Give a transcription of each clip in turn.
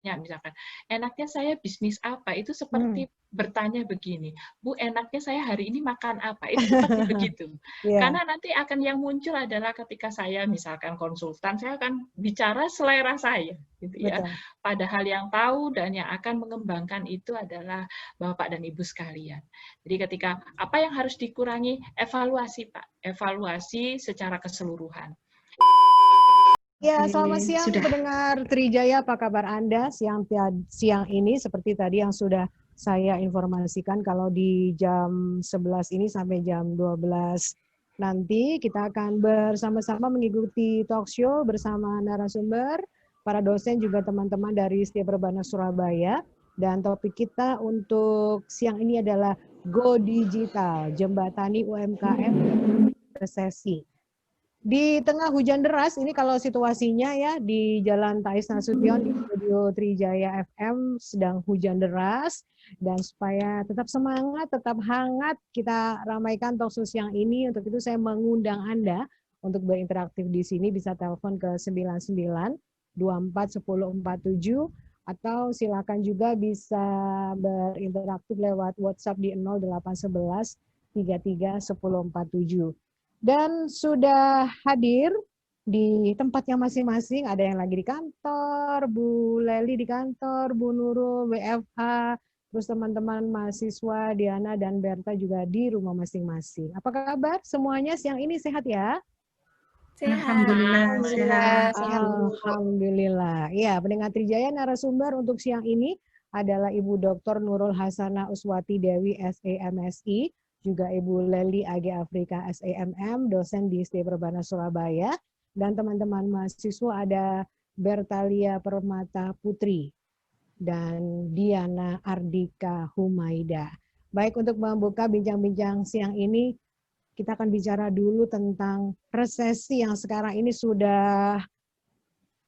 Ya, misalkan, enaknya saya bisnis apa? Itu seperti bertanya begini, Bu, enaknya saya hari ini makan apa? Itu seperti begitu. Iya, Karena nanti akan yang muncul adalah ketika saya misalkan konsultan, saya akan bicara selera saya, gitu ya. betul. Padahal yang tahu dan yang akan mengembangkan itu adalah Bapak dan Ibu sekalian. Jadi ketika apa yang harus dikurangi, evaluasi, Pak. Evaluasi secara keseluruhan. Ya, Oke, selamat siang sudah. pendengar Trijaya, apa kabar Anda siang ini seperti tadi yang sudah saya informasikan kalau di jam 11 ini sampai jam 12 nanti kita akan bersama-sama mengikuti talk show bersama narasumber, para dosen juga teman-teman dari Setia Perbana Surabaya, dan topik kita untuk siang ini adalah Go Digital, Jembatani UMKM Resesi. Di tengah hujan deras, ini kalau situasinya ya di Jalan Tais Nasution di Studio Trijaya FM sedang hujan deras, dan supaya tetap semangat, tetap hangat kita ramaikan talk show siang ini. Untuk itu saya mengundang Anda untuk berinteraktif di sini, bisa telepon ke 99 24 10 47 atau silakan juga bisa berinteraktif lewat WhatsApp di 0811 33 10 47. Dan sudah hadir di tempatnya masing-masing, ada yang lagi di kantor, Bu Leli di kantor, Bu Nurul WFH, terus teman-teman mahasiswa Diana dan Berta juga di rumah masing-masing. Apa kabar semuanya siang ini, sehat ya? Alhamdulillah sehat. Alhamdulillah. Ya, pendengar Trijaya, narasumber untuk siang ini adalah Ibu Dr. Nurul Hasanah Uswati Dewi SEMSI, juga Ibu Leli AG Afrika SEMM, dosen di STI Perbana Surabaya, dan teman-teman mahasiswa ada Bertalia Permata Putri dan Diana Ardika Humaida. Baik, untuk membuka bincang-bincang siang ini, kita akan bicara dulu tentang resesi yang sekarang ini sudah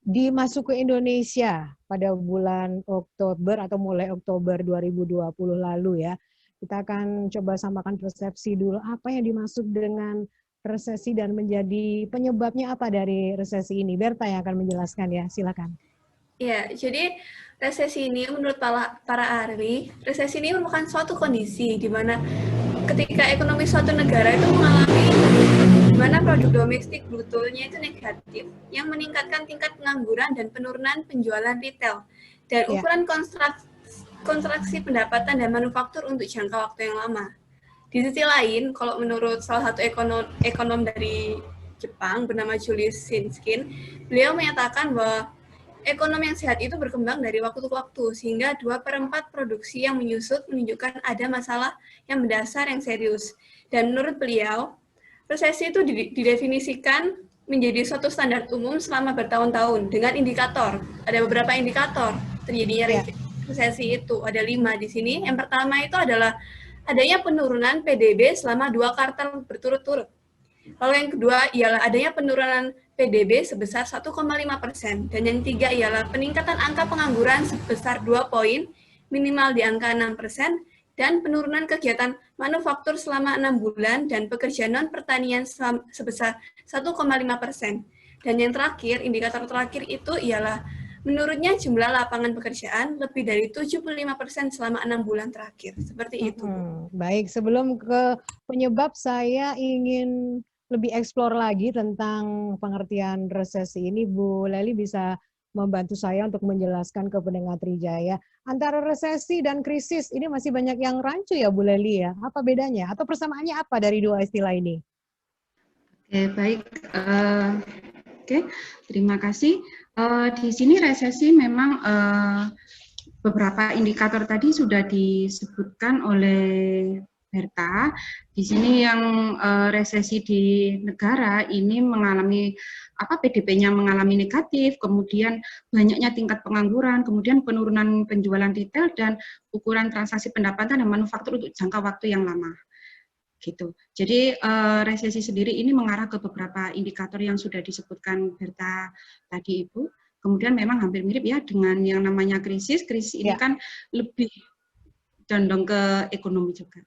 dimasuk ke Indonesia pada bulan Oktober atau mulai Oktober 2020 lalu ya. Kita akan coba samakan persepsi dulu apa yang dimaksud dengan resesi dan menjadi penyebabnya apa dari resesi ini. Berta yang akan menjelaskan ya, silakan. Ya, jadi resesi ini menurut para ahli, resesi ini merupakan suatu kondisi di mana ketika ekonomi suatu negara itu mengalami di mana produk domestik brutonya itu negatif, yang meningkatkan tingkat pengangguran dan penurunan penjualan retail, dan ukuran kontraksi pendapatan dan manufaktur untuk jangka waktu yang lama. Di sisi lain, kalau menurut salah satu ekonom dari Jepang bernama Julius Shinskin, beliau menyatakan bahwa ekonomi yang sehat itu berkembang dari waktu ke waktu, sehingga 2/4 produksi yang menyusut menunjukkan ada masalah yang mendasar yang serius. Dan menurut beliau, resesi itu didefinisikan menjadi suatu standar umum selama bertahun-tahun dengan indikator. Ada beberapa indikator terjadinya resesi itu, ada 5 di sini. Yang pertama itu adalah adanya penurunan PDB selama 2 kuartal berturut-turut. Lalu yang kedua ialah adanya penurunan PDB sebesar 1,5%, dan yang ketiga ialah peningkatan angka pengangguran sebesar 2 poin, minimal di angka 6%, dan penurunan kegiatan manufaktur selama 6 bulan dan pekerjaan non-pertanian sebesar 1,5%. Dan yang terakhir, indikator terakhir itu ialah menurutnya jumlah lapangan pekerjaan lebih dari 75% selama 6 bulan terakhir. Seperti itu. Baik, sebelum ke penyebab, saya ingin lebih eksplor lagi tentang pengertian resesi ini. Bu Leli bisa membantu saya untuk menjelaskan ke pendengar Trijaya. Antara resesi dan krisis ini masih banyak yang rancu ya Bu Leli ya. Apa bedanya? Atau persamaannya apa dari dua istilah ini? Oke, baik. Terima kasih. Di sini resesi memang beberapa indikator tadi sudah disebutkan oleh Berta. Di sini yang resesi di negara ini mengalami PDB-nya mengalami negatif, kemudian banyaknya tingkat pengangguran, kemudian penurunan penjualan retail dan ukuran transaksi pendapatan dan manufaktur untuk jangka waktu yang lama. Gitu. Jadi resesi sendiri ini mengarah ke beberapa indikator yang sudah disebutkan Berta tadi Ibu. Kemudian memang hampir mirip ya dengan yang namanya krisis. Krisis ini kan lebih condong ke ekonomi juga.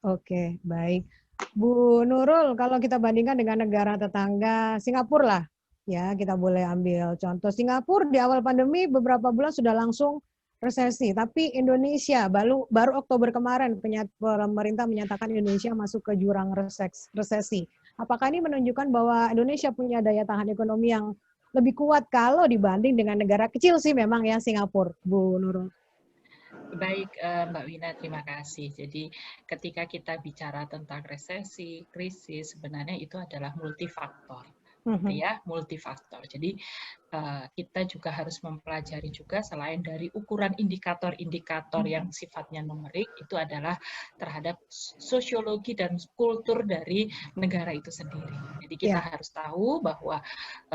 Oke, baik. Bu Nurul, kalau kita bandingkan dengan negara tetangga Singapura lah, Ya, kita boleh ambil contoh Singapura di awal pandemi beberapa bulan sudah langsung resesi, tapi Indonesia baru Oktober kemarin pemerintah menyatakan Indonesia masuk ke jurang resesi. Apakah ini menunjukkan bahwa Indonesia punya daya tahan ekonomi yang lebih kuat kalau dibanding dengan negara kecil sih memang ya Singapura, Bu Nurul? Baik, Mbak Wina, terima kasih. Jadi ketika kita bicara tentang resesi, krisis, sebenarnya itu adalah multifaktor. Gitu ya, multifaktor. Jadi kita juga harus mempelajari juga selain dari ukuran indikator-indikator yang sifatnya numerik, itu adalah terhadap sosiologi dan kultur dari negara itu sendiri. Jadi kita harus tahu bahwa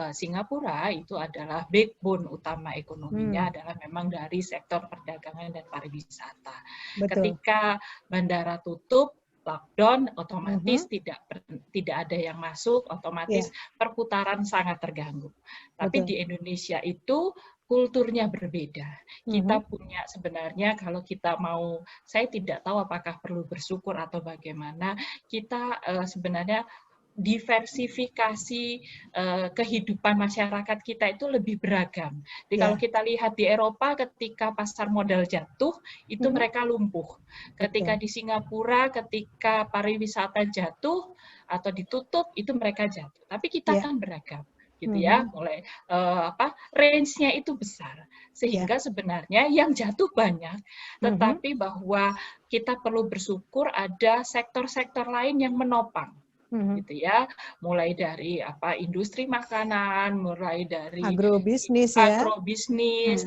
Singapura itu adalah backbone utama ekonominya adalah memang dari sektor perdagangan dan pariwisata. Betul. Ketika bandara tutup, lockdown, otomatis tidak ada yang masuk, otomatis perputaran sangat terganggu. Tapi di Indonesia itu kulturnya berbeda. Kita punya sebenarnya kalau kita mau, saya tidak tahu apakah perlu bersyukur atau bagaimana, kita sebenarnya diversifikasi kehidupan masyarakat kita itu lebih beragam. Jadi kalau kita lihat di Eropa ketika pasar modal jatuh, itu mereka lumpuh. Ketika di Singapura, ketika pariwisata jatuh atau ditutup, itu mereka jatuh. Tapi kita kan beragam. Gitu ya, mulai range-nya itu besar. Sehingga sebenarnya yang jatuh banyak, tetapi bahwa kita perlu bersyukur ada sektor-sektor lain yang menopang. Gitu ya, mulai dari industri makanan, mulai dari agrobisnis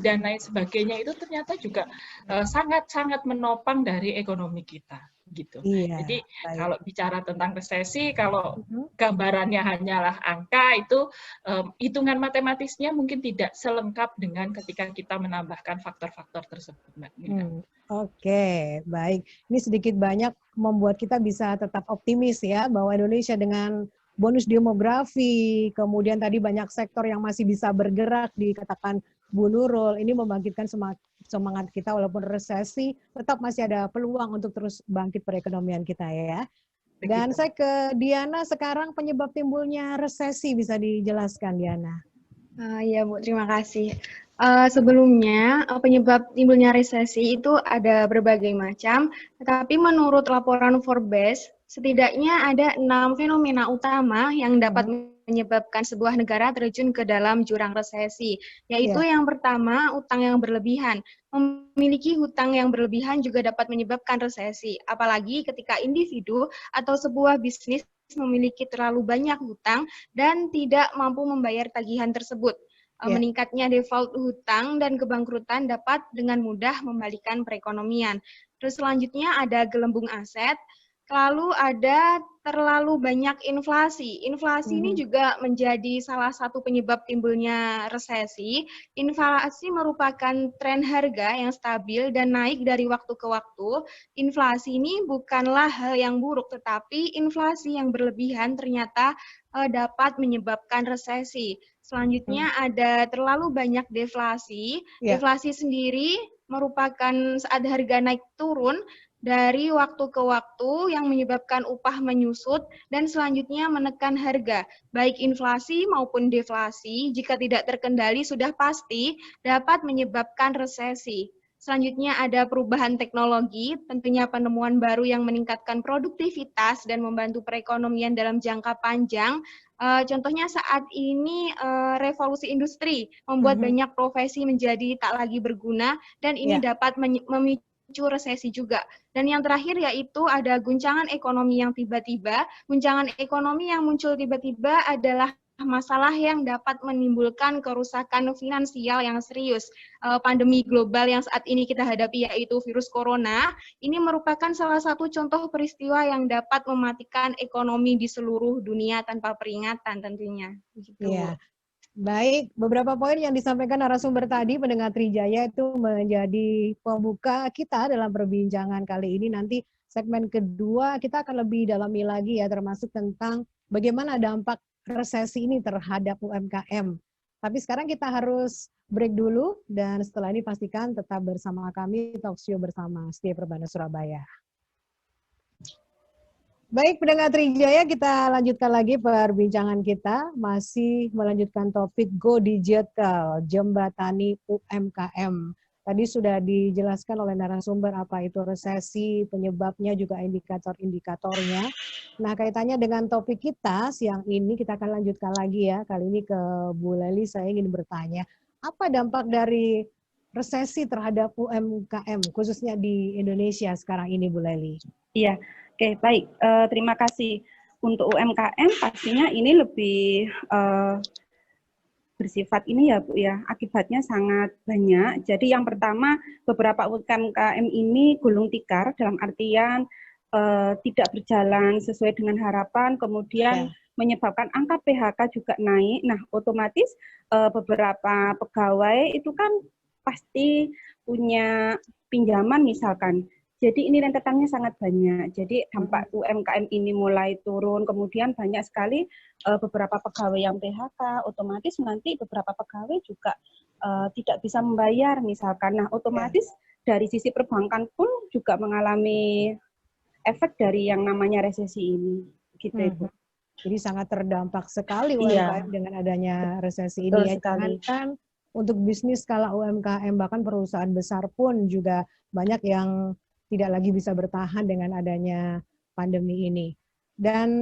dan lain sebagainya itu ternyata juga sangat-sangat menopang dari ekonomi kita gitu. Jadi kalau bicara tentang resesi, kalau gambarannya hanyalah angka itu hitungan matematisnya mungkin tidak selengkap dengan ketika kita menambahkan faktor-faktor tersebut, Mbak. Oke, baik. Ini sedikit banyak membuat kita bisa tetap optimis ya bahwa Indonesia dengan bonus demografi, kemudian tadi banyak sektor yang masih bisa bergerak dikatakan Bu Nurul, ini membangkitkan semangat kita walaupun resesi, tetap masih ada peluang untuk terus bangkit perekonomian kita ya. Dan saya ke Diana sekarang, penyebab timbulnya resesi bisa dijelaskan Diana? Ya Bu, terima kasih. Sebelumnya penyebab timbulnya resesi itu ada berbagai macam, tetapi menurut laporan Forbes, setidaknya ada 6 fenomena utama yang dapat menyebabkan sebuah negara terjun ke dalam jurang resesi, yaitu yang pertama, utang yang berlebihan. Memiliki hutang yang berlebihan juga dapat menyebabkan resesi, apalagi ketika individu atau sebuah bisnis memiliki terlalu banyak hutang dan tidak mampu membayar tagihan tersebut. Meningkatnya default hutang dan kebangkrutan dapat dengan mudah membalikan perekonomian. Terus selanjutnya ada gelembung aset, lalu ada terlalu banyak inflasi. Inflasi ini juga menjadi salah satu penyebab timbulnya resesi. Inflasi merupakan tren harga yang stabil dan naik dari waktu ke waktu. Inflasi ini bukanlah hal yang buruk, tetapi inflasi yang berlebihan ternyata dapat menyebabkan resesi. Selanjutnya ada terlalu banyak deflasi. Deflasi sendiri merupakan saat harga naik turun dari waktu ke waktu yang menyebabkan upah menyusut dan selanjutnya menekan harga. Baik inflasi maupun deflasi, jika tidak terkendali sudah pasti dapat menyebabkan resesi. Selanjutnya ada perubahan teknologi, tentunya penemuan baru yang meningkatkan produktivitas dan membantu perekonomian dalam jangka panjang. Contohnya saat ini revolusi industri membuat banyak profesi menjadi tak lagi berguna dan ini dapat memicu resesi juga. Dan yang terakhir yaitu ada guncangan ekonomi yang tiba-tiba. Guncangan ekonomi yang muncul tiba-tiba adalah masalah yang dapat menimbulkan kerusakan finansial yang serius. Pandemi global yang saat ini kita hadapi yaitu virus corona, ini merupakan salah satu contoh peristiwa yang dapat mematikan ekonomi di seluruh dunia tanpa peringatan tentunya. Iya. Baik, beberapa poin yang disampaikan narasumber tadi, pendengar Trijaya itu menjadi pembuka kita dalam perbincangan kali ini. Nanti segmen kedua kita akan lebih dalami lagi ya, termasuk tentang bagaimana dampak resesi ini terhadap UMKM. Tapi sekarang kita harus break dulu dan setelah ini pastikan tetap bersama kami Talkshow bersama Setia Perbana Surabaya. Baik, pendengar Trijaya, kita lanjutkan lagi perbincangan kita. Masih melanjutkan topik Go Digital, Jembatani UMKM. Tadi sudah dijelaskan oleh narasumber apa itu resesi, penyebabnya, juga indikator-indikatornya. Nah, kaitannya dengan topik kita siang ini, kita akan lanjutkan lagi ya. Kali ini ke Bu Leli, saya ingin bertanya, apa dampak dari resesi terhadap UMKM, khususnya di Indonesia sekarang ini, Bu Leli? Iya. Oke, baik. Terima kasih. Untuk UMKM pastinya ini lebih bersifat ini ya Bu ya, akibatnya sangat banyak. Jadi yang pertama, beberapa UMKM ini gulung tikar dalam artian tidak berjalan sesuai dengan harapan, kemudian menyebabkan angka PHK juga naik. Nah, otomatis beberapa pegawai itu kan pasti punya pinjaman misalkan. Jadi ini rentetannya sangat banyak. Jadi dampak UMKM ini mulai turun, kemudian banyak sekali beberapa pegawai yang PHK, otomatis nanti beberapa pegawai juga tidak bisa membayar misalkan. Nah, otomatis dari sisi perbankan pun juga mengalami efek dari yang namanya resesi ini. Gitu, Ibu. Jadi sangat terdampak sekali UMKM dengan adanya resesi ini. Ya, jangankan untuk bisnis skala UMKM, bahkan perusahaan besar pun juga banyak yang tidak lagi bisa bertahan dengan adanya pandemi ini. Dan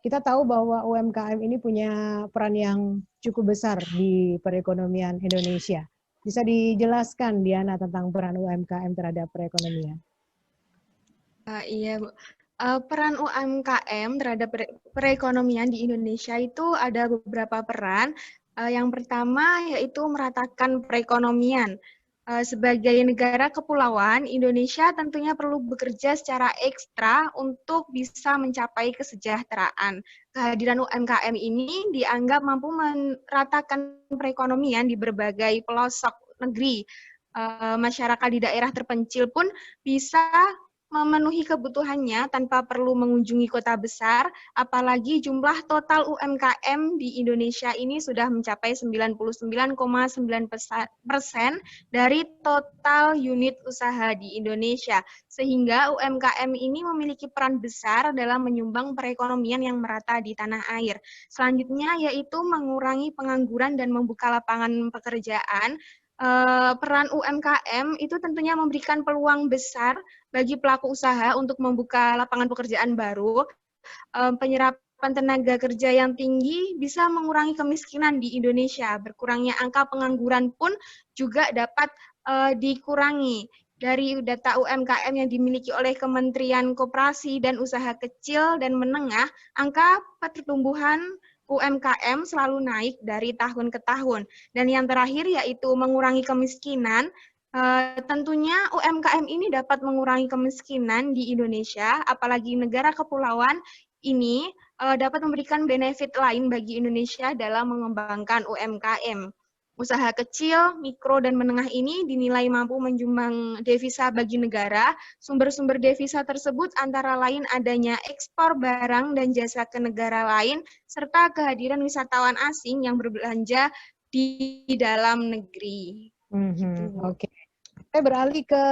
kita tahu bahwa UMKM ini punya peran yang cukup besar di perekonomian Indonesia. Bisa dijelaskan, Diana, tentang peran UMKM terhadap perekonomian? Iya, Bu. Peran UMKM terhadap perekonomian di Indonesia itu ada beberapa peran. Yang pertama yaitu meratakan perekonomian. Sebagai negara kepulauan, Indonesia tentunya perlu bekerja secara ekstra untuk bisa mencapai kesejahteraan. Kehadiran UMKM ini dianggap mampu meratakan perekonomian di berbagai pelosok negeri. Masyarakat di daerah terpencil pun bisa memenuhi kebutuhannya tanpa perlu mengunjungi kota besar, apalagi jumlah total UMKM di Indonesia ini sudah mencapai 99,9% dari total unit usaha di Indonesia, sehingga UMKM ini memiliki peran besar dalam menyumbang perekonomian yang merata di tanah air. Selanjutnya yaitu mengurangi pengangguran dan membuka lapangan pekerjaan. Peran UMKM itu tentunya memberikan peluang besar bagi pelaku usaha untuk membuka lapangan pekerjaan baru. Penyerapan tenaga kerja yang tinggi bisa mengurangi kemiskinan di Indonesia. Berkurangnya angka pengangguran pun juga dapat dikurangi. Dari data UMKM yang dimiliki oleh Kementerian Koperasi dan Usaha Kecil dan Menengah, angka pertumbuhan UMKM selalu naik dari tahun ke tahun. Dan yang terakhir yaitu mengurangi kemiskinan. Tentunya UMKM ini dapat mengurangi kemiskinan di Indonesia, apalagi negara kepulauan ini dapat memberikan benefit lain bagi Indonesia dalam mengembangkan UMKM. Usaha kecil, mikro, dan menengah ini dinilai mampu menyumbang devisa bagi negara. Sumber-sumber devisa tersebut antara lain adanya ekspor barang dan jasa ke negara lain, serta kehadiran wisatawan asing yang berbelanja di dalam negeri. Oke. Saya beralih ke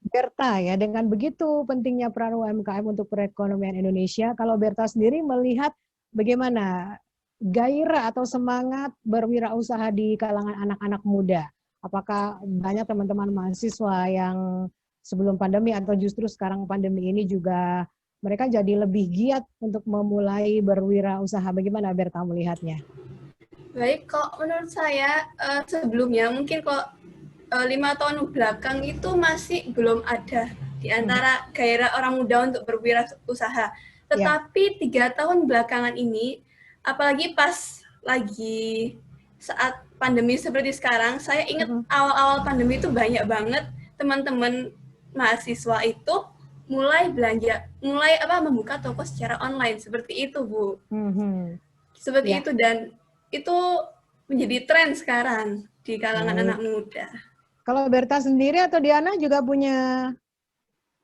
Berta ya. Dengan begitu pentingnya peran UMKM untuk perekonomian Indonesia, kalau Berta sendiri melihat bagaimana gairah atau semangat berwirausaha di kalangan anak-anak muda? Apakah banyak teman-teman mahasiswa yang sebelum pandemi atau justru sekarang pandemi ini juga mereka jadi lebih giat untuk memulai berwirausaha? Bagaimana Berta melihatnya? Baik, kok menurut saya sebelumnya mungkin kok 5 tahun belakang itu masih belum ada di antara gairah orang muda untuk berwirausaha. Tetapi 3 tahun belakangan ini, apalagi pas lagi saat pandemi seperti sekarang, saya ingat awal-awal pandemi itu banyak banget teman-teman mahasiswa itu mulai belanja, mulai membuka toko secara online seperti itu, Bu. Seperti itu, dan itu menjadi tren sekarang di kalangan anak muda. Kalau Berta sendiri atau Diana juga punya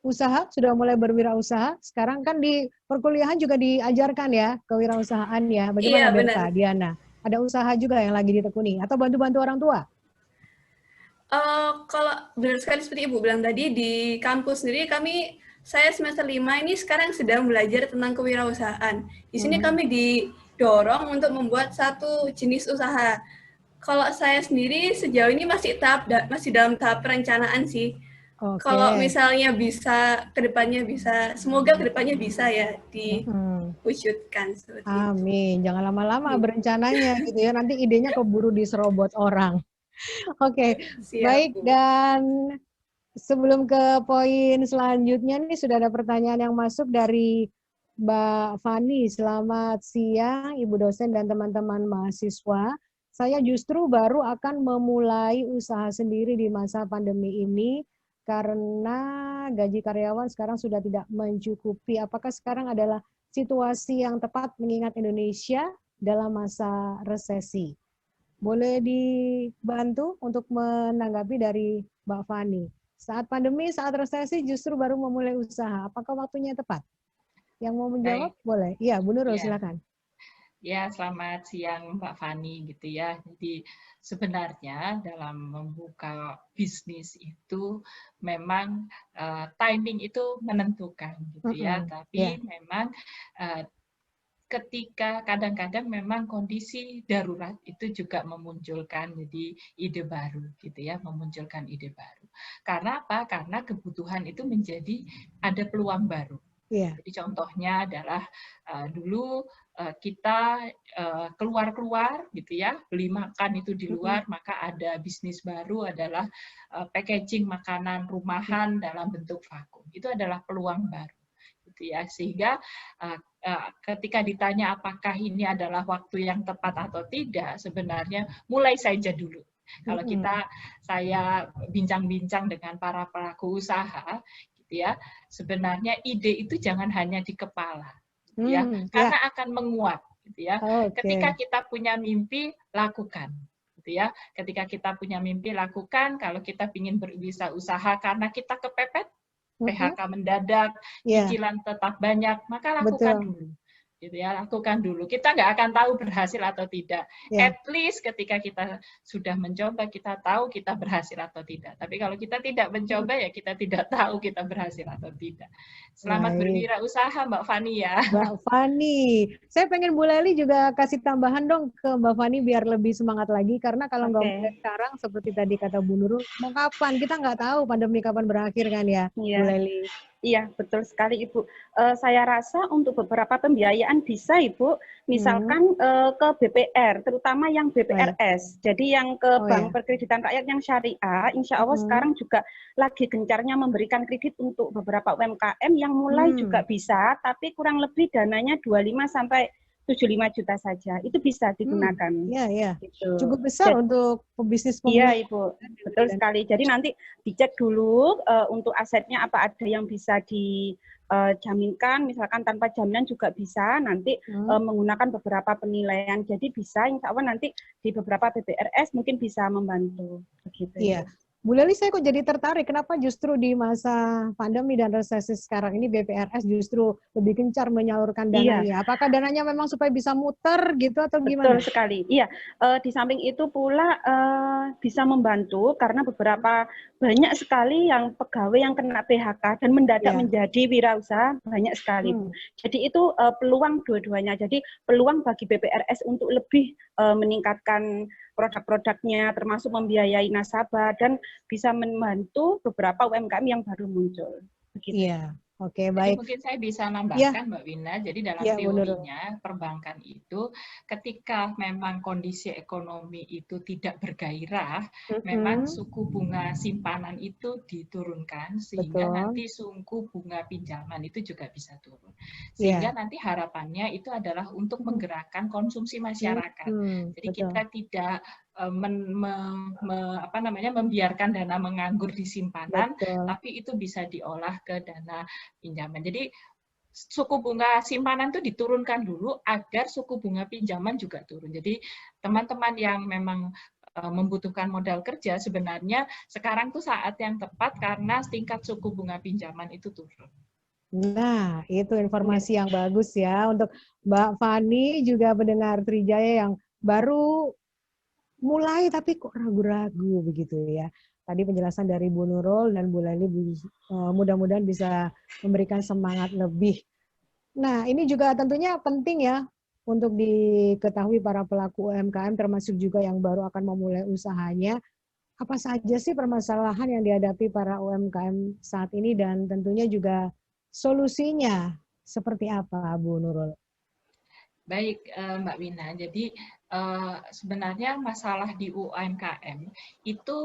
usaha, sudah mulai berwirausaha? Sekarang kan di perkuliahan juga diajarkan ya kewirausahaan ya. Bagaimana Berta, Diana? Ada usaha juga yang lagi ditekuni atau bantu-bantu orang tua? Kalau benar sekali seperti Ibu bilang tadi, di kampus sendiri kami saya semester 5 ini sekarang sedang belajar tentang kewirausahaan. Di sini kami didorong untuk membuat satu jenis usaha. Kalau saya sendiri sejauh ini masih dalam tahap perencanaan sih. Kalau misalnya bisa kedepannya bisa, semoga kedepannya bisa ya diwujudkan seperti Amin. Jangan lama-lama berencananya gitu ya. Nanti idenya keburu diserobot orang. Oke, baik. Dan sebelum ke poin selanjutnya nih sudah ada pertanyaan yang masuk dari Mbak Fani. Selamat siang Ibu dosen dan teman-teman mahasiswa. Saya justru baru akan memulai usaha sendiri di masa pandemi ini karena gaji karyawan sekarang sudah tidak mencukupi. Apakah sekarang adalah situasi yang tepat mengingat Indonesia dalam masa resesi? Boleh dibantu untuk menanggapi dari Mbak Fani. Saat pandemi, saat resesi justru baru memulai usaha. Apakah waktunya tepat? Yang mau menjawab boleh. Iya, Bu Nurul silakan. Ya, selamat siang Mbak Fani gitu ya. Jadi sebenarnya dalam membuka bisnis itu memang timing itu menentukan gitu ya. Tapi memang ketika kadang-kadang memang kondisi darurat itu juga memunculkan jadi ide baru gitu ya, memunculkan ide baru. Karena apa? Karena kebutuhan itu menjadi ada peluang baru. Jadi contohnya adalah dulu kita keluar-keluar gitu ya, beli makan itu di luar, maka ada bisnis baru adalah packaging makanan rumahan dalam bentuk vakum. Itu adalah peluang baru. Gitu ya, sehingga ketika ditanya apakah ini adalah waktu yang tepat atau tidak, sebenarnya mulai saja dulu. Kalau saya bincang-bincang dengan para pelaku usaha, gitu ya, sebenarnya ide itu jangan hanya di kepala, ya, karena akan menguap, gitu ya. Ketika kita punya mimpi, lakukan. Gitu ya. Ketika kita punya mimpi, lakukan. Kalau kita ingin berwirausaha karena kita kepepet, PHK mendadak, cicilan tetap banyak, maka lakukan dulu. Gitu ya, lakukan dulu. Kita nggak akan tahu berhasil atau tidak. At least ketika kita sudah mencoba, kita tahu kita berhasil atau tidak. Tapi kalau kita tidak mencoba, ya kita tidak tahu kita berhasil atau tidak. Selamat berwirausaha, Mbak Fani ya. Mbak Fani, saya pengen Bu Leli juga kasih tambahan dong ke Mbak Fani biar lebih semangat lagi. Karena kalau nggak mulai sekarang, seperti tadi kata Bu Nurul, mau kapan? Kita nggak tahu pandemi kapan berakhir kan ya, Bu Leli. Iya, betul sekali Ibu. Saya rasa untuk beberapa pembiayaan bisa Ibu, misalkan ke BPR, terutama yang BPRS. Jadi yang ke Bank Perkreditan Rakyat yang syariah, insya Allah sekarang juga lagi gencarnya memberikan kredit untuk beberapa UMKM yang mulai juga bisa, tapi kurang lebih dananya 25 sampai 75 juta saja. Itu bisa digunakan. Iya. Gitu. Cukup besar untuk pebisnis pemula. Iya, Ibu. Betul sekali. Jadi nanti dicek dulu untuk asetnya apa ada yang bisa dijaminkan, misalkan tanpa jaminan juga bisa, nanti menggunakan beberapa penilaian. Jadi bisa, insya Allah nanti di beberapa BPRS mungkin bisa membantu. Begitu. Iya. Bu Leli, saya kok jadi tertarik, kenapa justru di masa pandemi dan resesi sekarang ini BPRS justru lebih gencar menyalurkan dananya? Apakah dananya memang supaya bisa muter gitu atau gimana? Betul sekali, iya. Di samping itu pula bisa membantu karena banyak sekali yang pegawai yang kena PHK dan mendadak menjadi wirausaha banyak sekali. Jadi itu peluang dua-duanya. Jadi peluang bagi BPRS untuk lebih meningkatkan produk-produknya, termasuk membiayai nasabah dan bisa membantu beberapa UMKM yang baru muncul. Begitu. Iya. Oke, baik. Jadi mungkin saya bisa nambahkan, Mbak Wina. Jadi dalam teorinya perbankan itu ketika memang kondisi ekonomi itu tidak bergairah, memang suku bunga simpanan itu diturunkan sehingga nanti suku bunga pinjaman itu juga bisa turun. Sehingga nanti harapannya itu adalah untuk menggerakkan konsumsi masyarakat. Jadi kita tidak membiarkan dana menganggur di simpanan, tapi itu bisa diolah ke dana pinjaman. Jadi suku bunga simpanan itu diturunkan dulu agar suku bunga pinjaman juga turun. Jadi teman-teman yang memang membutuhkan modal kerja sebenarnya sekarang tuh saat yang tepat karena tingkat suku bunga pinjaman itu turun. Nah, itu informasi yang bagus ya untuk Mbak Fani juga pendengar Trijaya yang baru mulai tapi kok ragu-ragu begitu ya. tadi penjelasan dari Bu Nurul dan Bu Leli mudah-mudahan bisa memberikan semangat lebih. Nah, ini juga tentunya penting ya untuk diketahui para pelaku UMKM termasuk juga yang baru akan memulai usahanya. Apa saja sih permasalahan yang dihadapi para UMKM saat ini dan tentunya juga solusinya seperti apa, Bu Nurul? Baik, Mbak Wina. Jadi sebenarnya masalah di UMKM itu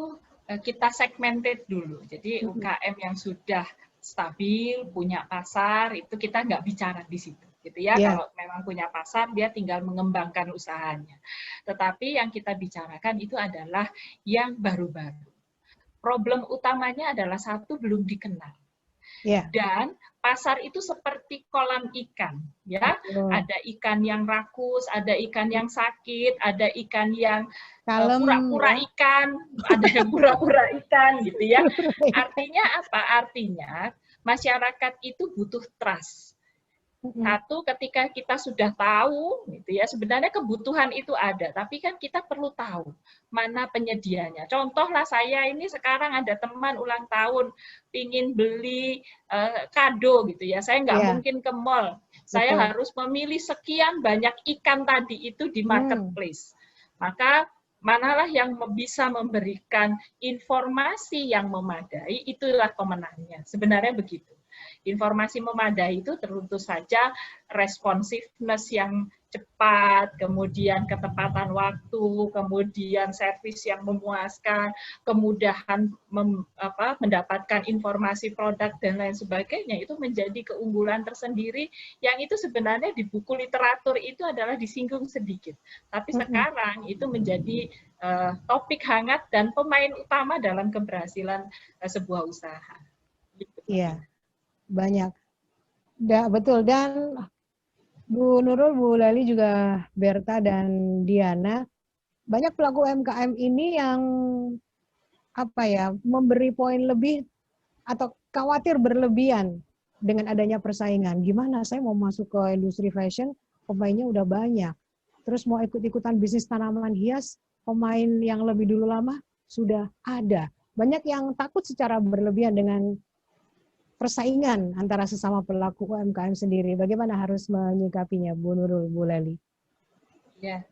kita segmented dulu. Jadi UMKM yang sudah stabil, punya pasar, itu kita nggak bicara di situ. Gitu ya. Kalau memang punya pasar, dia tinggal mengembangkan usahanya. Tetapi yang kita bicarakan itu adalah yang baru-baru. Problem utamanya adalah satu, belum dikenal. Dan pasar itu seperti kolam ikan, ya. Ada ikan yang rakus, ada ikan yang sakit, ada ikan yang pura-pura ikan, ada yang pura-pura ikan, gitu ya. Artinya apa? Artinya masyarakat itu butuh trust. Satu, ketika kita sudah tahu, gitu ya, sebenarnya kebutuhan itu ada, tapi kan kita perlu tahu mana penyedianya. Contohlah saya ini sekarang ada teman ulang tahun, pingin beli kado, gitu ya, saya nggak mungkin ke mall, saya harus memilih sekian banyak ikan tadi itu di marketplace. Maka manalah yang bisa memberikan informasi yang memadai, itulah pemenangnya. Sebenarnya begitu. Informasi memadai itu tentu saja responsiveness yang cepat, kemudian ketepatan waktu, kemudian servis yang memuaskan, kemudahan mendapatkan informasi produk dan lain sebagainya, itu menjadi keunggulan tersendiri yang itu sebenarnya di buku literatur itu adalah disinggung sedikit. Tapi sekarang itu menjadi topik hangat dan pemain utama dalam keberhasilan sebuah usaha. Iya. Banyak. Betul. Dan Bu Nurul, Bu Leli juga Berta dan Diana, banyak pelaku UMKM ini yang memberi poin lebih atau khawatir berlebihan dengan adanya persaingan. Gimana saya mau masuk ke industri fashion, pemainnya udah banyak. Terus mau ikut-ikutan bisnis tanaman hias, pemain yang lebih dulu lama sudah ada. Banyak yang takut secara berlebihan dengan persaingan antara sesama pelaku UMKM sendiri. Bagaimana harus menyikapinya, Bu Nurul, Bu Leli? Ya,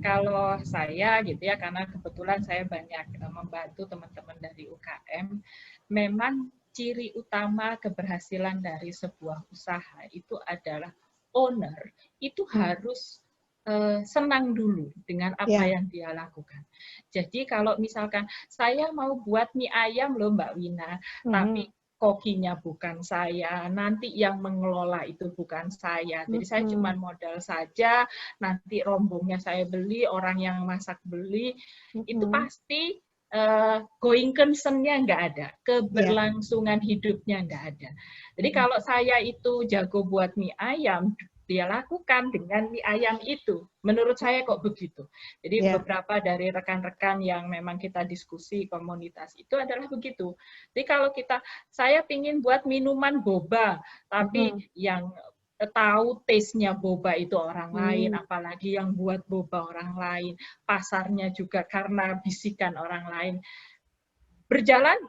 kalau saya gitu ya, karena kebetulan saya banyak membantu teman-teman dari UKM, memang ciri utama keberhasilan dari sebuah usaha itu adalah owner itu harus senang dulu dengan apa yang dia lakukan. Jadi kalau misalkan saya mau buat mie ayam loh Mbak Wina, tapi kokinya bukan saya, nanti yang mengelola itu bukan saya. Jadi saya cuma modal saja, nanti rombongnya saya beli, orang yang masak beli, itu pasti going concern-nya nggak ada, keberlangsungan hidupnya nggak ada. Jadi kalau saya itu jago buat mie ayam, dia lakukan dengan mie ayam itu. Menurut saya kok begitu. Jadi beberapa dari rekan-rekan yang memang kita diskusi komunitas itu adalah begitu. Jadi kalau saya pingin buat minuman boba, tapi yang tahu taste-nya boba itu orang lain, apalagi yang buat boba orang lain, pasarnya juga karena bisikan orang lain. Berjalan,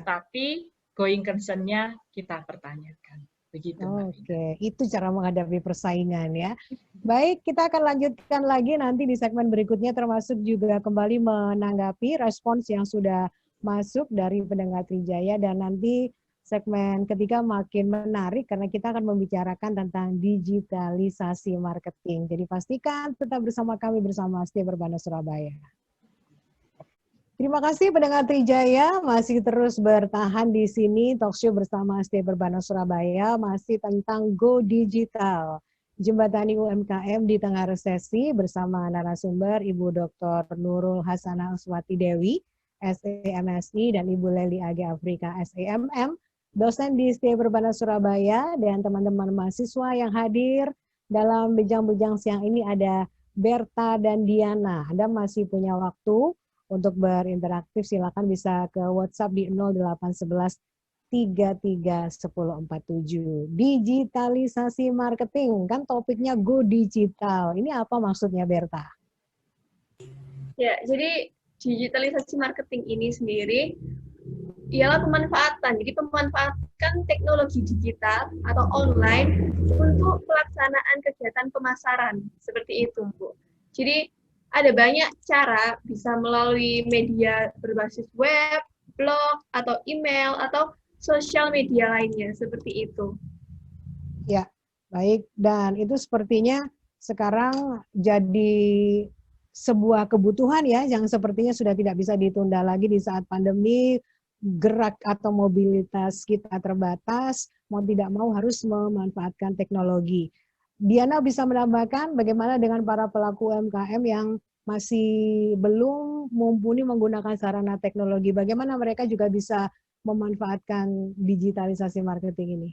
tapi going concern-nya kita pertanyakan. Begitu. Oke, itu cara menghadapi persaingan ya. Baik, kita akan lanjutkan lagi nanti di segmen berikutnya, termasuk juga kembali menanggapi respons yang sudah masuk dari pendengar Trijaya, dan nanti segmen ketiga makin menarik karena kita akan membicarakan tentang digitalisasi marketing. Jadi pastikan tetap bersama kami bersama Setia Perbana Surabaya. Terima kasih pendengar Trijaya, masih terus bertahan di sini talkshow bersama Setia Perbana Surabaya, masih tentang Go Digital, jembatani UMKM di tengah resesi bersama narasumber Ibu Dr. Nurul Hasanah Uswati Dewi, SEMSI, dan Ibu Leli Age Afrika, SEMM, dosen di Setia Perbana Surabaya, dan teman-teman mahasiswa yang hadir dalam bincang-bincang siang ini ada Berta dan Diana. Anda masih punya waktu untuk berinteraktif, silakan bisa ke WhatsApp di 0811 33 10 47. Digitalisasi marketing, kan topiknya Go Digital. Ini apa maksudnya, Berta? Ya, jadi digitalisasi marketing ini sendiri ialah pemanfaatan. Jadi pemanfaatkan teknologi digital atau online untuk pelaksanaan kegiatan pemasaran seperti itu, Bu. Jadi ada banyak cara, bisa melalui media berbasis web, blog, atau email, atau sosial media lainnya seperti itu. Ya, baik. Dan itu sepertinya sekarang jadi sebuah kebutuhan ya, yang sepertinya sudah tidak bisa ditunda lagi di saat pandemi, gerak atau mobilitas kita terbatas, mau tidak mau harus memanfaatkan teknologi. Diana bisa menambahkan bagaimana dengan para pelaku UMKM yang masih belum mumpuni menggunakan sarana teknologi, bagaimana mereka juga bisa memanfaatkan digitalisasi marketing ini?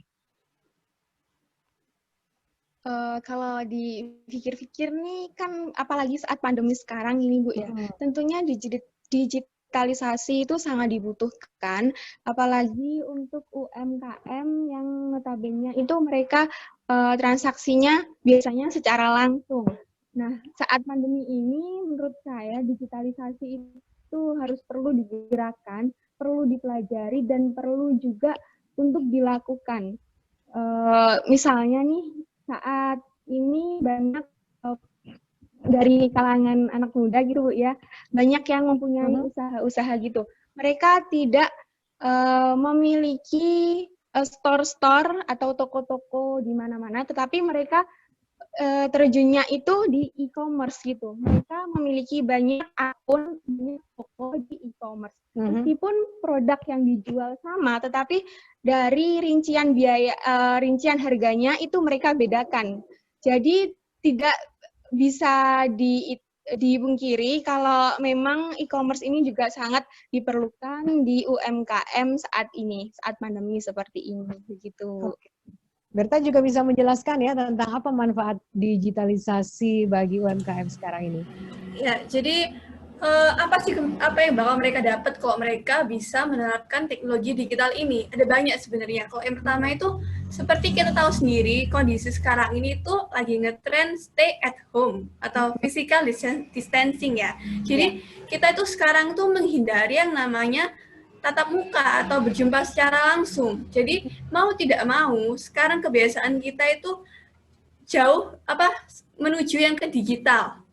Kalau dipikir-pikir nih kan apalagi saat pandemi sekarang ini Bu ya, tentunya digitalisasi itu sangat dibutuhkan, apalagi untuk UMKM yang notabene itu mereka transaksinya biasanya secara langsung. Nah, saat pandemi ini menurut saya digitalisasi itu harus perlu digerakkan, perlu dipelajari, dan perlu juga untuk dilakukan. Misalnya nih, saat ini banyak dari kalangan anak muda gitu Bu ya, banyak yang mempunyai usaha-usaha gitu. Mereka tidak memiliki store-store atau toko-toko di mana-mana, tetapi mereka terjunnya itu di e-commerce gitu. Mereka memiliki banyak akun, banyak toko di e-commerce. Meskipun produk yang dijual sama, tetapi dari rincian biaya, rincian harganya itu mereka bedakan. Jadi tidak bisa dipungkiri kalau memang e-commerce ini juga sangat diperlukan di UMKM saat ini, saat pandemi seperti ini, begitu. Berta juga bisa menjelaskan ya tentang apa manfaat digitalisasi bagi UMKM sekarang ini. Ya, jadi apa yang bakal mereka dapat kalau mereka bisa menerapkan teknologi digital ini? Ada banyak sebenarnya. Kalau yang pertama itu seperti kita tahu sendiri, kondisi sekarang ini tuh lagi ngetrend stay at home atau physical distancing ya. Jadi kita itu sekarang tuh menghindari yang namanya tatap muka atau berjumpa secara langsung. Jadi mau tidak mau sekarang kebiasaan kita itu jauh menuju yang ke digital.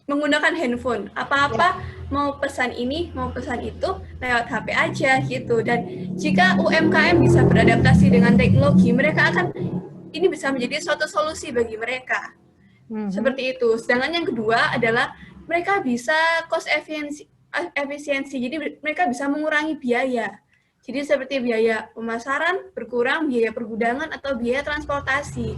Menggunakan handphone, apa-apa mau pesan ini, mau pesan itu lewat HP aja gitu. Dan jika UMKM bisa beradaptasi dengan teknologi, mereka akan ini bisa menjadi suatu solusi bagi mereka. Seperti itu. Sedangkan yang kedua adalah mereka bisa cost efisiensi. Jadi mereka bisa mengurangi biaya. Jadi seperti biaya pemasaran berkurang, biaya pergudangan atau biaya transportasi.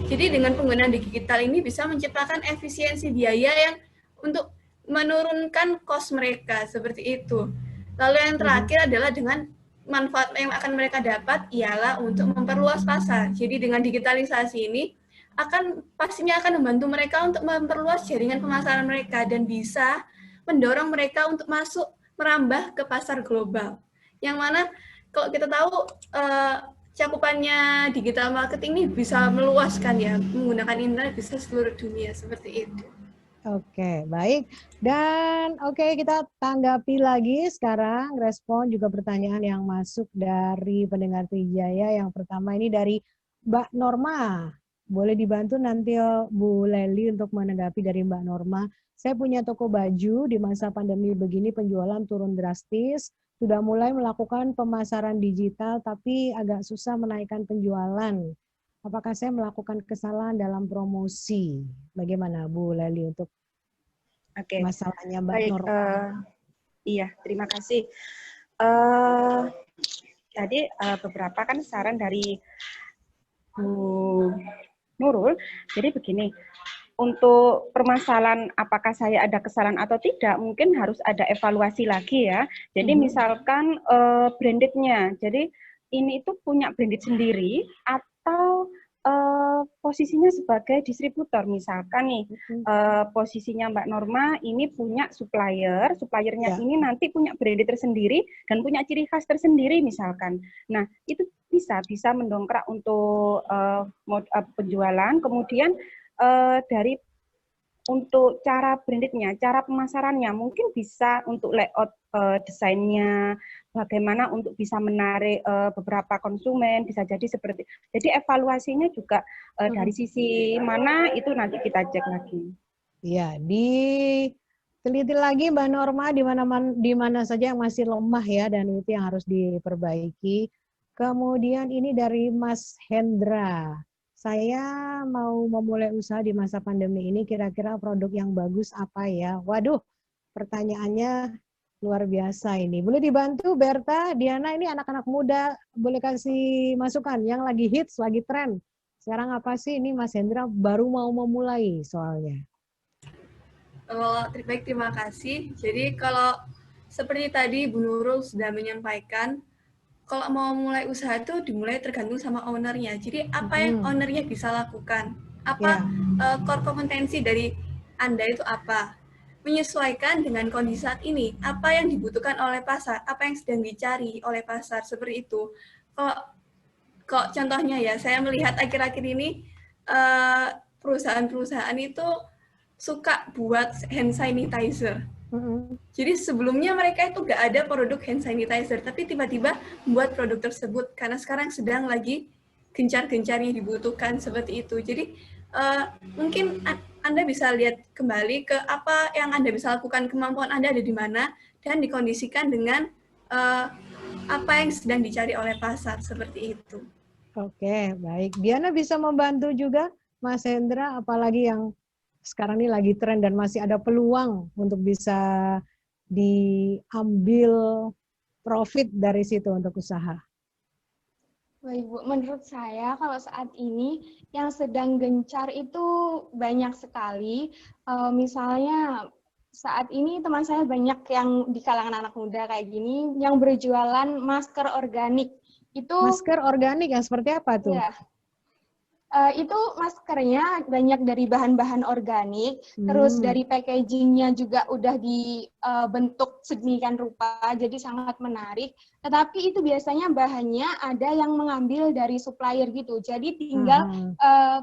Jadi dengan penggunaan digital ini bisa menciptakan efisiensi biaya yang untuk menurunkan cost mereka, seperti itu. Lalu yang terakhir adalah dengan manfaat yang akan mereka dapat ialah untuk memperluas pasar. Jadi dengan digitalisasi ini pastinya akan membantu mereka untuk memperluas jaringan pemasaran mereka dan bisa mendorong mereka untuk masuk merambah ke pasar global. Yang mana kalau kita tahu cakupannya digital marketing ini bisa meluaskan ya, menggunakan internet bisa seluruh dunia seperti itu. Oke, baik. Dan kita tanggapi lagi sekarang respon juga pertanyaan yang masuk dari pendengar Trijaya. Yang pertama ini dari Mbak Norma. Boleh dibantu nanti Bu Leli untuk menanggapi dari Mbak Norma. Saya punya toko baju, di masa pandemi begini penjualan turun drastis. Sudah mulai melakukan pemasaran digital, tapi agak susah menaikkan penjualan. Apakah saya melakukan kesalahan dalam promosi? Bagaimana Bu Leli untuk masalahnya Mbak Norma? Iya, terima kasih. Tadi beberapa kan saran dari Bu Nurul. Jadi begini, untuk permasalahan apakah saya ada kesalahan atau tidak, mungkin harus ada evaluasi lagi ya. Jadi misalkan brandednya, jadi ini itu punya branded sendiri atau posisinya sebagai distributor. Misalkan nih posisinya Mbak Norma ini punya suppliernya ini nanti punya branded tersendiri dan punya ciri khas tersendiri misalkan. Nah itu bisa mendongkrak untuk penjualan. Kemudian dari untuk cara brandednya, cara pemasarannya, mungkin bisa untuk layout desainnya, bagaimana untuk bisa menarik beberapa konsumen, bisa jadi seperti. Jadi evaluasinya juga dari sisi mana itu nanti kita cek lagi. Iya, diteliti lagi Mbak Norma di mana saja yang masih lemah ya dan itu yang harus diperbaiki. Kemudian ini dari Mas Hendra. Saya mau memulai usaha di masa pandemi ini, kira-kira produk yang bagus apa ya? Waduh, pertanyaannya luar biasa ini. Boleh dibantu Berta, Diana, ini anak-anak muda, boleh kasih masukan yang lagi hits, lagi tren. Sekarang apa sih ini Mas Hendra baru mau memulai soalnya? Baik, terima kasih. Jadi kalau seperti tadi Bu Nurul sudah menyampaikan, kalau mau mulai usaha itu dimulai tergantung sama ownernya. Jadi apa yang ownernya bisa lakukan? Apa core kompetensi dari Anda itu apa? Menyesuaikan dengan kondisi saat ini. Apa yang dibutuhkan oleh pasar? Apa yang sedang dicari oleh pasar? Seperti itu. Kalau contohnya ya, saya melihat akhir-akhir ini perusahaan-perusahaan itu suka buat hand sanitizer. Jadi sebelumnya mereka itu nggak ada produk hand sanitizer, tapi tiba-tiba membuat produk tersebut karena sekarang sedang lagi gencar-gencarnya dibutuhkan seperti itu. Jadi mungkin Anda bisa lihat kembali ke apa yang Anda bisa lakukan, kemampuan Anda ada di mana, dan dikondisikan dengan apa yang sedang dicari oleh pasar, seperti itu. Oke, baik. Diana bisa membantu juga, Mas Hendra, apalagi yang sekarang ini lagi tren dan masih ada peluang untuk bisa diambil profit dari situ untuk usaha. Baik Bu, menurut saya kalau saat ini yang sedang gencar itu banyak sekali. Misalnya saat ini teman saya banyak yang di kalangan anak muda kayak gini yang berjualan masker organik. Masker organik yang seperti apa tuh? Ya, itu maskernya banyak dari bahan-bahan organik, terus dari packagingnya juga udah dibentuk sedemikian rupa, jadi sangat menarik. Tetapi itu biasanya bahannya ada yang mengambil dari supplier gitu, jadi tinggal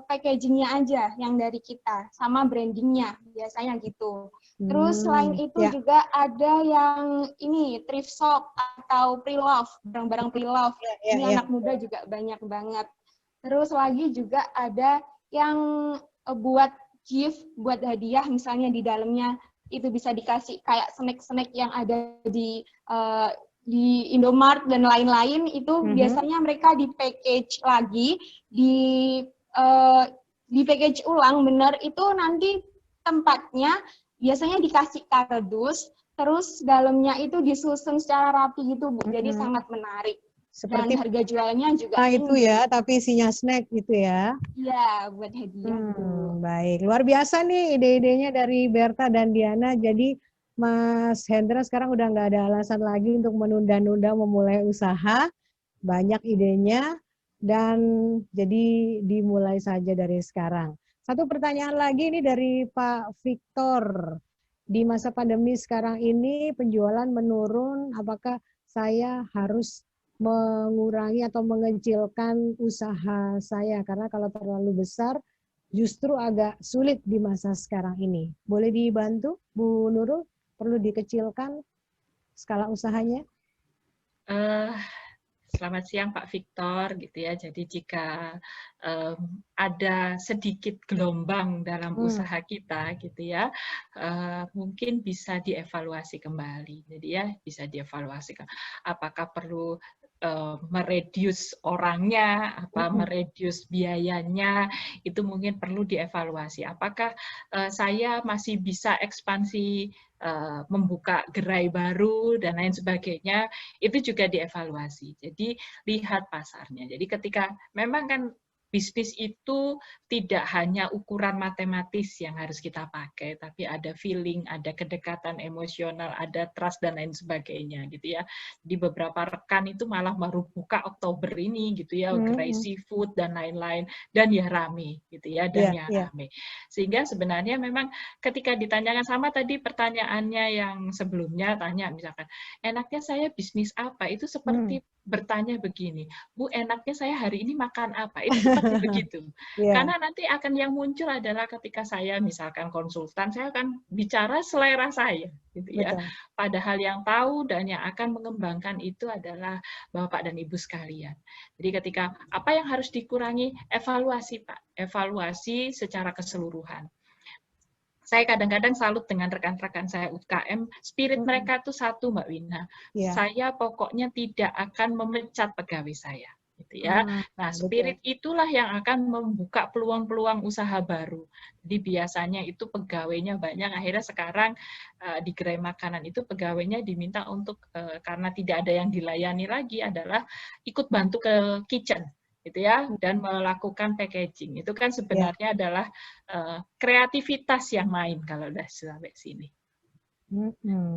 packagingnya aja yang dari kita, sama brandingnya biasanya gitu. Terus selain itu juga ada yang ini thrift shop atau pre-love, barang-barang pre-love. Ini anak muda juga banyak banget. Terus lagi juga ada yang buat gift, buat hadiah, misalnya di dalamnya itu bisa dikasih kayak snack-snack yang ada di Indomart dan lain-lain, itu biasanya mereka di package lagi, di package ulang, benar itu nanti tempatnya biasanya dikasih kardus, terus dalamnya itu disusun secara rapi gitu Bu, jadi sangat menarik. Seperti dan harga jualnya juga itu ya, tapi isinya snack gitu ya. Iya, buat hadiah. Baik, luar biasa nih ide-idenya dari Berta dan Diana. Jadi Mas Hendra sekarang udah nggak ada alasan lagi untuk menunda-nunda memulai usaha. Banyak idenya dan jadi dimulai saja dari sekarang. Satu pertanyaan lagi ini dari Pak Victor. Di masa pandemi sekarang ini penjualan menurun, apakah saya harus mengurangi atau mengecilkan usaha saya karena kalau terlalu besar justru agak sulit di masa sekarang ini. Boleh dibantu Bu Nurul? Perlu dikecilkan skala usahanya? Selamat siang Pak Victor, gitu ya. Jadi jika ada sedikit gelombang dalam usaha kita, gitu ya, mungkin bisa dievaluasi kembali. Jadi ya bisa dievaluasi. Apakah perlu mereduce orangnya, mereduce biayanya, itu mungkin perlu dievaluasi. Apakah saya masih bisa ekspansi, membuka gerai baru dan lain sebagainya, itu juga dievaluasi. Jadi lihat pasarnya. Jadi ketika memang kan bisnis itu tidak hanya ukuran matematis yang harus kita pakai, tapi ada feeling, ada kedekatan emosional, ada trust dan lain sebagainya gitu ya. Di beberapa rekan itu malah baru buka Oktober ini gitu ya, gerai seafood dan lain-lain, dan ya rame gitu ya, dan rame. Sehingga sebenarnya memang ketika ditanyakan sama tadi pertanyaannya yang sebelumnya tanya misalkan, enaknya saya bisnis apa? Itu seperti bertanya begini, Bu, enaknya saya hari ini makan apa? Itu seperti begitu. Yeah. Karena nanti akan yang muncul adalah ketika saya misalkan konsultan, saya akan bicara selera saya, gitu ya. Betul. Padahal yang tahu dan yang akan mengembangkan itu adalah Bapak dan Ibu sekalian. Jadi ketika apa yang harus dikurangi, evaluasi Pak, evaluasi secara keseluruhan. Saya kadang-kadang salut dengan rekan-rekan saya UKM, spirit mereka itu satu, Mbak Wina. Yeah. Saya pokoknya tidak akan memecat pegawai saya, gitu ya. Nah, spirit itulah yang akan membuka peluang-peluang usaha baru. Jadi biasanya itu pegawainya banyak, akhirnya sekarang di gerai makanan itu pegawainya diminta untuk karena tidak ada yang dilayani lagi adalah ikut bantu ke kitchen, gitu ya, dan melakukan packaging. Itu kan sebenarnya adalah kreativitas yang main kalau udah sampai sini.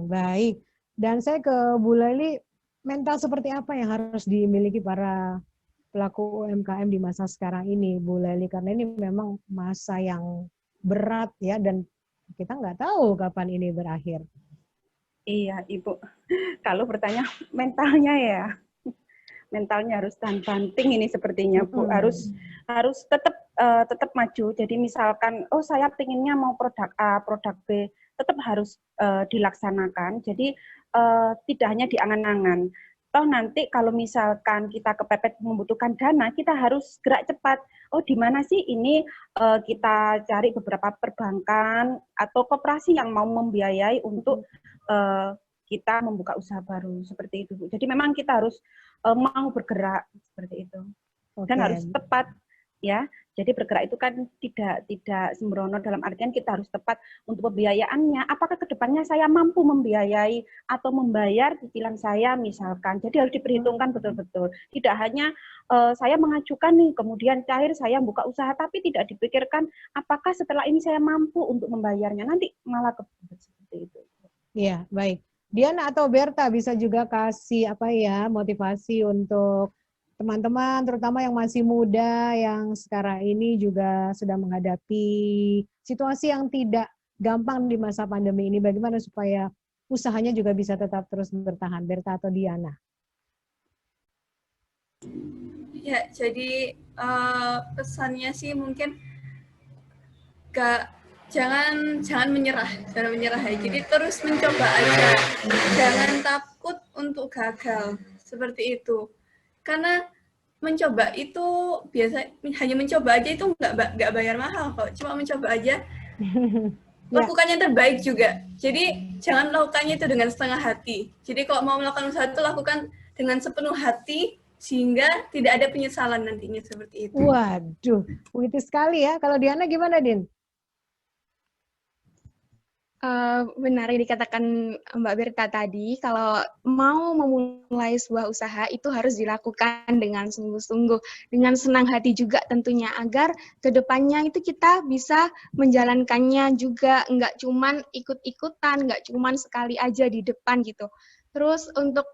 Baik. Dan saya ke Bu Leli, mental seperti apa yang harus dimiliki para pelaku UMKM di masa sekarang ini, Bu Leli? Karena ini memang masa yang berat ya, dan kita nggak tahu kapan ini berakhir. Iya, Ibu. Kalau bertanya mentalnya ya, mentalnya harus tahan banting ini sepertinya, Bu. Harus tetap maju. Jadi misalkan, oh saya pinginnya mau produk A, produk B, tetap harus dilaksanakan. Jadi tidak hanya diangan-angan. Toh nanti kalau misalkan kita kepepet membutuhkan dana, kita harus gerak cepat. Oh di mana sih ini kita cari beberapa perbankan atau koperasi yang mau membiayai untuk kita membuka usaha baru seperti itu, Bu. Jadi memang kita harus mau bergerak seperti itu, dan harus tepat ya. Jadi bergerak itu kan tidak sembrono, dalam artian kita harus tepat untuk pembiayaannya. Apakah kedepannya saya mampu membiayai atau membayar cicilan saya misalkan. Jadi harus diperhitungkan betul-betul. Tidak hanya saya mengajukan nih, kemudian cair saya buka usaha, tapi tidak dipikirkan apakah setelah ini saya mampu untuk membayarnya. Nanti malah seperti itu. Iya, baik. Diana atau Berta bisa juga kasih motivasi untuk teman-teman, terutama yang masih muda, yang sekarang ini juga sedang menghadapi situasi yang tidak gampang di masa pandemi ini. Bagaimana supaya usahanya juga bisa tetap terus bertahan? Berta atau Diana? Ya, jadi pesannya sih mungkin jangan menyerah ya. Jadi terus mencoba aja, jangan takut untuk gagal seperti itu. Karena mencoba itu hanya mencoba aja itu nggak bayar mahal kok, cuma mencoba aja. Lakukan yang terbaik juga. Jadi jangan lakukannya itu dengan setengah hati. Jadi kalau mau melakukan usaha itu lakukan dengan sepenuh hati sehingga tidak ada penyesalan nantinya seperti itu. Waduh, puitis sekali ya. Kalau Diana gimana, Din? Benar yang dikatakan Mbak Berta tadi, kalau mau memulai sebuah usaha itu harus dilakukan dengan sungguh-sungguh, dengan senang hati juga tentunya, agar kedepannya itu kita bisa menjalankannya juga, nggak cuman ikut-ikutan, nggak cuman sekali aja di depan gitu. Terus untuk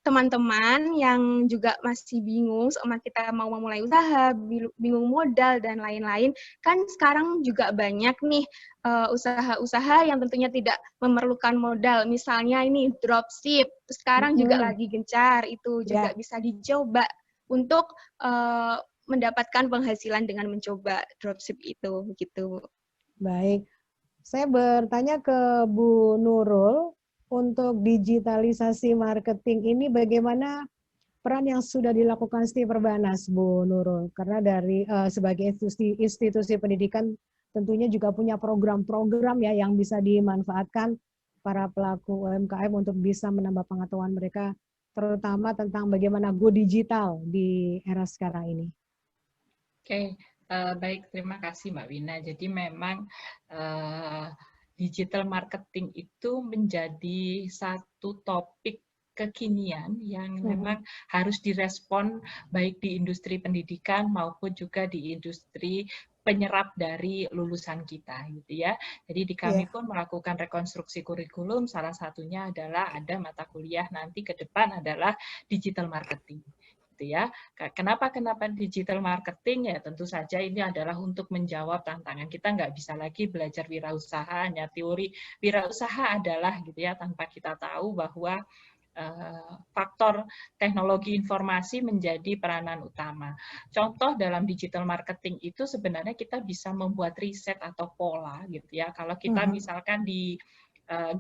teman-teman yang juga masih bingung sama kita mau memulai usaha, bingung modal dan lain-lain, kan sekarang juga banyak nih usaha-usaha yang tentunya tidak memerlukan modal. Misalnya ini dropship, sekarang juga lagi gencar, itu juga bisa dicoba untuk mendapatkan penghasilan dengan mencoba dropship itu, begitu. Baik, saya bertanya ke Bu Nurul. Untuk digitalisasi marketing ini bagaimana peran yang sudah dilakukan Steve Perbanas, Bu Nurul? Karena dari sebagai institusi pendidikan tentunya juga punya program-program ya yang bisa dimanfaatkan para pelaku UMKM untuk bisa menambah pengetahuan mereka, terutama tentang bagaimana go digital di era sekarang ini. Oke, baik, terima kasih Mbak Wina. Jadi memang digital marketing itu menjadi satu topik kekinian yang memang harus direspon baik di industri pendidikan maupun juga di industri penyerap dari lulusan kita, gitu ya. Jadi di kami pun melakukan rekonstruksi kurikulum, salah satunya adalah ada mata kuliah nanti ke depan adalah digital marketing. Ya, kenapa digital marketing? Ya tentu saja ini adalah untuk menjawab tantangan. Kita nggak bisa lagi belajar wirausaha hanya teori. Wirausaha adalah gitu ya, tanpa kita tahu bahwa faktor teknologi informasi menjadi peranan utama. Contoh dalam digital marketing itu sebenarnya kita bisa membuat riset atau pola gitu ya. Kalau kita misalkan di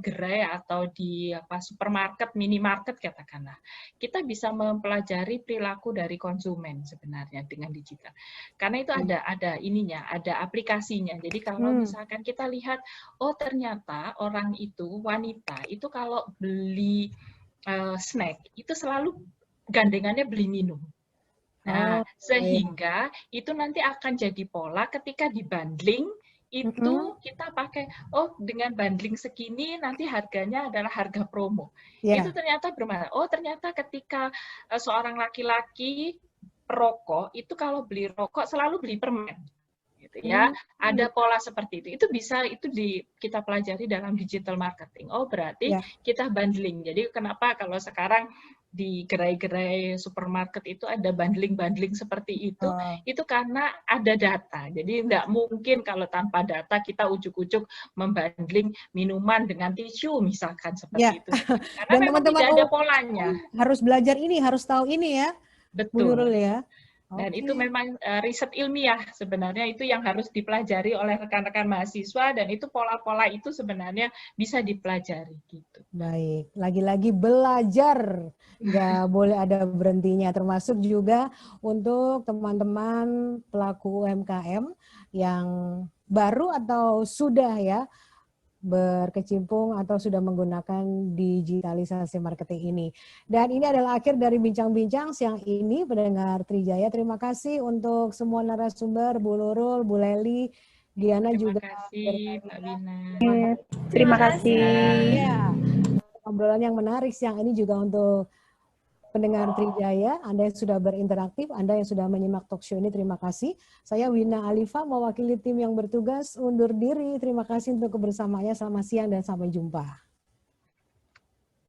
gerai atau di supermarket, minimarket katakanlah, kita bisa mempelajari perilaku dari konsumen sebenarnya dengan digital. Karena itu ada ininya, ada aplikasinya. Jadi kalau misalkan kita lihat, oh ternyata orang itu, wanita itu kalau beli snack itu selalu gandengannya beli minum. Nah, sehingga itu nanti akan jadi pola ketika dibundling itu kita pakai, oh dengan bundling segini nanti harganya adalah harga promo. Itu ternyata bermakna, oh ternyata ketika seorang laki-laki perokok itu kalau beli rokok selalu beli permen. Gitu ya, ada pola seperti itu bisa kita pelajari dalam digital marketing. Oh berarti kita bundling. Jadi kenapa kalau sekarang di gerai-gerai supermarket itu ada bundling seperti itu karena ada data. Jadi tidak mungkin kalau tanpa data kita ujuk-ujuk membundling minuman dengan tisu misalkan seperti itu. Karena dan memang teman-teman tidak ada polanya. Harus belajar ini, harus tahu ini ya. Betul. Bu Nurul ya. Dan itu memang riset ilmiah sebenarnya itu yang harus dipelajari oleh rekan-rekan mahasiswa dan itu pola-pola itu sebenarnya bisa dipelajari gitu. Baik, lagi-lagi belajar, nggak boleh ada berhentinya, termasuk juga untuk teman-teman pelaku UMKM yang baru atau sudah ya berkecimpung atau sudah menggunakan digitalisasi marketing ini. Dan ini adalah akhir dari bincang-bincang siang ini, pendengar Trijaya. Terima kasih untuk semua narasumber, Bu Nurul, Bu Leli, Diana juga. Terima kasih, Mbak Wina. Terima kasih. Ya, obrolan yang menarik siang ini juga untuk pendengar Trijaya, Anda yang sudah berinteraktif, Anda yang sudah menyimak talk show ini, terima kasih. Saya Wina Alifa, mewakili tim yang bertugas undur diri. Terima kasih untuk kebersamaannya, selamat siang dan sampai jumpa.